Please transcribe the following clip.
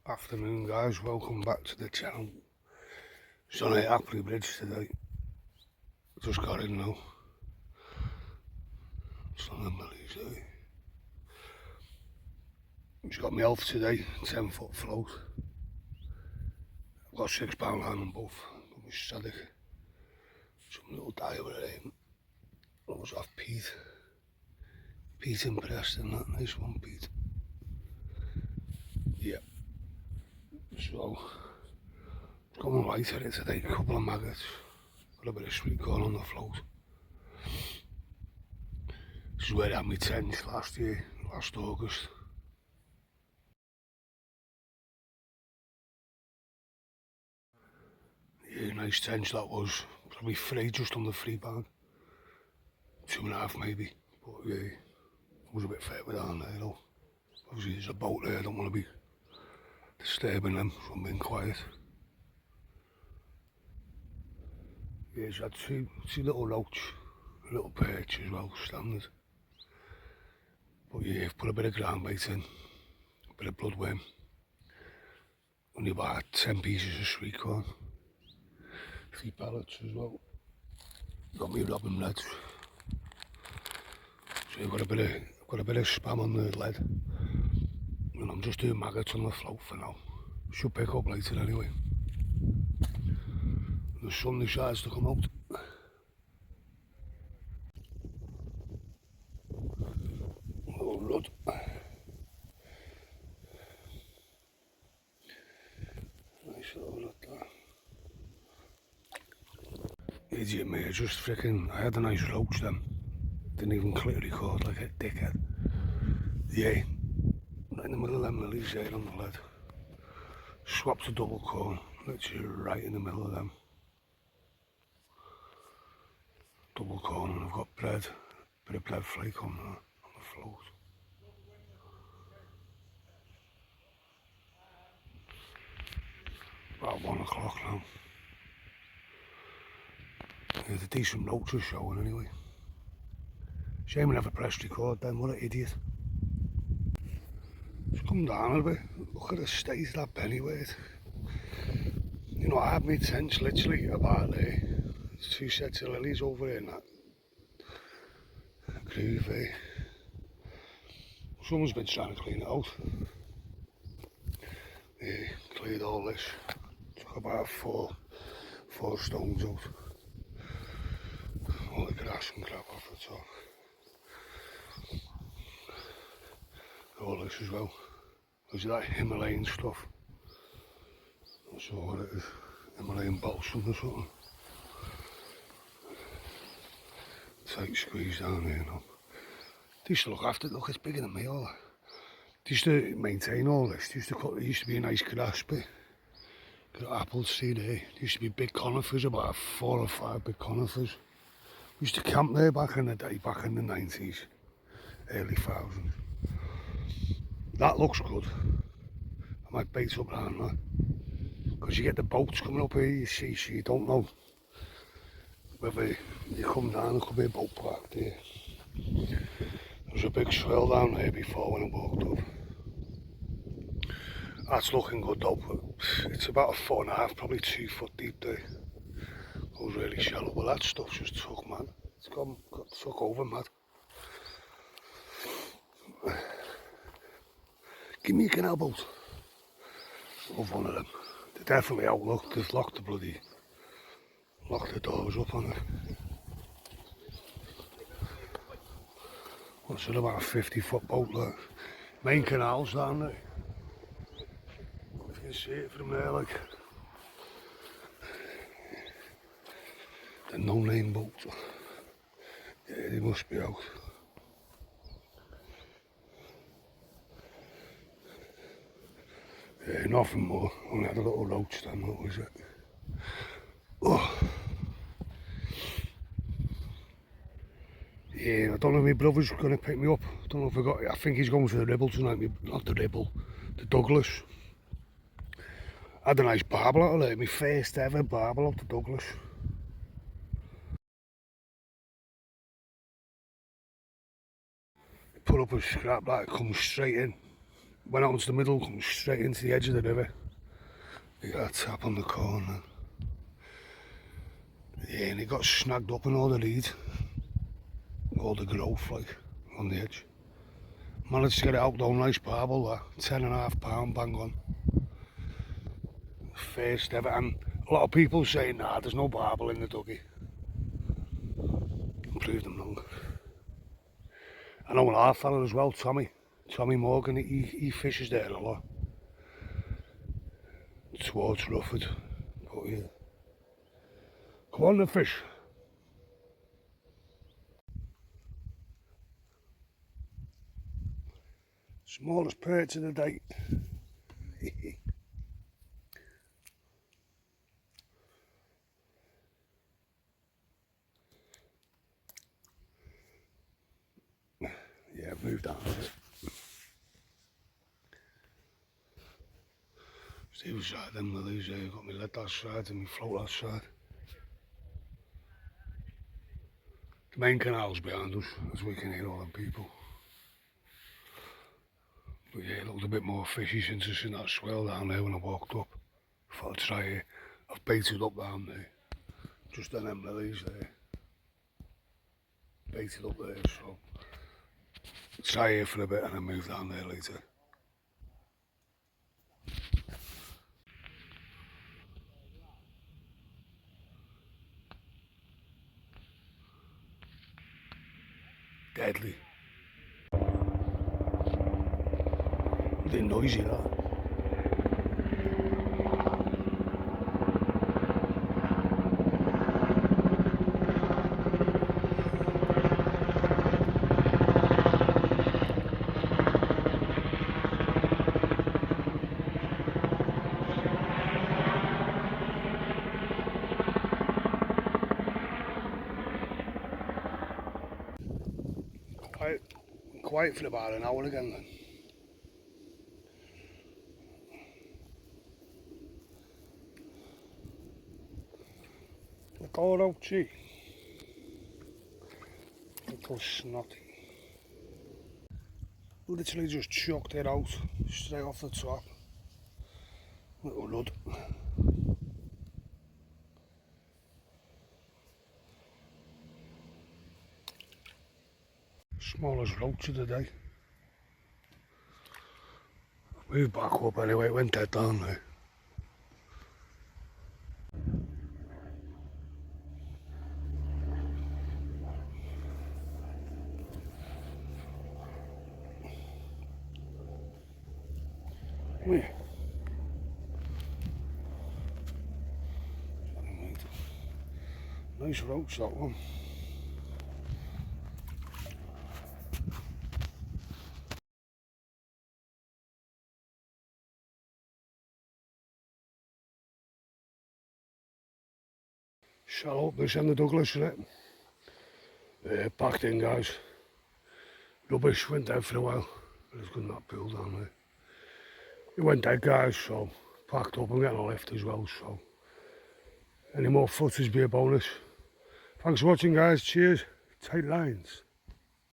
Afternoon guys, welcome back to the channel. It's on a Happy Bridge today. Just got in now. It's on the Millie's day. Just got my health today, 10-foot float. I've got £6 hand on both. Got my static. Some little diary. I was off Pete. Pete impressed in that nice one, Pete. Yeah. So it's got my light at it today, a couple of maggots. Got a bit of sweet corn on the float. This is where I had my tench last August. Yeah, nice tench that was. Probably free, just on the free bag. 2.5 maybe. But yeah, it was a bit fair with down there though. Obviously there's a boat there, I don't want to be disturbing them, so I'm being quiet. Yeah, she had two little roach, a little perch as well, standard. But yeah, I've put a bit of ground bait in, a bit of bloodworm. Only about 10 pieces of sweet corn. 3 pallets as well. Got me robin reds. So I've got a bit of spam on the lead. And I'm just doing maggots on the float for now. Should pick up later anyway. The sun decides to come out. Little rud. Nice little rud there. Idiot me, I just freaking, I had a nice roach then. Didn't even click record like a dickhead. Yeah, right in the middle of them lilies there on the lead. Swapped a double corn, literally right in the middle of them. Double corn, and I've got bread, bit of bread flake on the float. About 1 o'clock now. There's a decent roach showing anyway. Shame I never pressed record then, what an idiot. Just come down a bit, look at the state of that pennyweight. You know, I had my tents literally about there. There's 2 sets of lilies over here in that groove there. Someone's been trying to clean it out. Yeah, cleared all this. Took about four stones out. All the grass and crap off the top. All this as well. There's that Himalayan stuff. That's all what it is. Himalayan balsam or something. Tight squeeze down here now. They used to look after it, look, it's bigger than me all. They used to maintain all this. They used to be a nice grass bit. Got apples, see there. There used to be big conifers, about 4 or 5 big conifers. We used to camp there back in the day, back in the 90s, early 2000s. That looks good. I might bait up around that. Because you get the boats coming up here, you see, so you don't know whether you come down, there could be a boat parked there. There was a big swell down there before when I walked up. That's looking good though, but it's about a 4.5, probably 2 foot deep there. It was really shallow, but that stuff just took, man. It's got took over, mad. Give me a canal boat. Love one of them. They're definitely out, look, they've locked the doors up on it. What's it, about a 50-foot boat, look. Main canal's down there. You can see it from there, like. The no-name boat. Yeah, they must be out. Yeah, nothing more. Only had a little roach then, that was it. Oh. Yeah, I don't know if my brother's going to pick me up. I don't know if I think he's going to the Ribble tonight. Not the Ribble, the Douglas. I had a nice barbel out of there, my first ever barbel out the Douglas. Put up a scrap that comes straight in. went out into the middle, come straight into the edge of the river. He got a tap on the corner. Yeah, and he got snagged up in all the reed, all the growth like on the edge. Managed to get it out though, nice barbel that, £10.5 bang on. First ever, and a lot of people saying, nah, there's no barbel in the duggy. Proved them wrong. I know our fella as well, Tommy Morgan, he fishes there a lot. Towards Rufford. But yeah. Come on the fish. Smallest perch of the day. Yeah, move down a bit. See which side them lilies there, got me lead that side and me float that side. The main canal's behind us, as we can hear all them people. But yeah, it looked a bit more fishy since I seen that swell down there when I walked up. Thought I'd try it. I've baited up down there. Just on them lilies there. Baited up there, so try here for a bit and then move down there later. Deadly. A bit noisy that. Quiet for about an hour again then. Look all out, gee. Little snotty. Literally just chucked it out straight off the top. Little rud. Smallest roach of the day. Move back up anyway, it went dead down there. Yeah. Nice roach that one. Shallow up this end of Douglas, isn't it? Packed in guys. Rubbish, went dead for a while. There's good in that pool down there. It went dead guys, so packed up and getting a lift as well, so any more footage be a bonus. Thanks for watching guys, cheers, tight lines.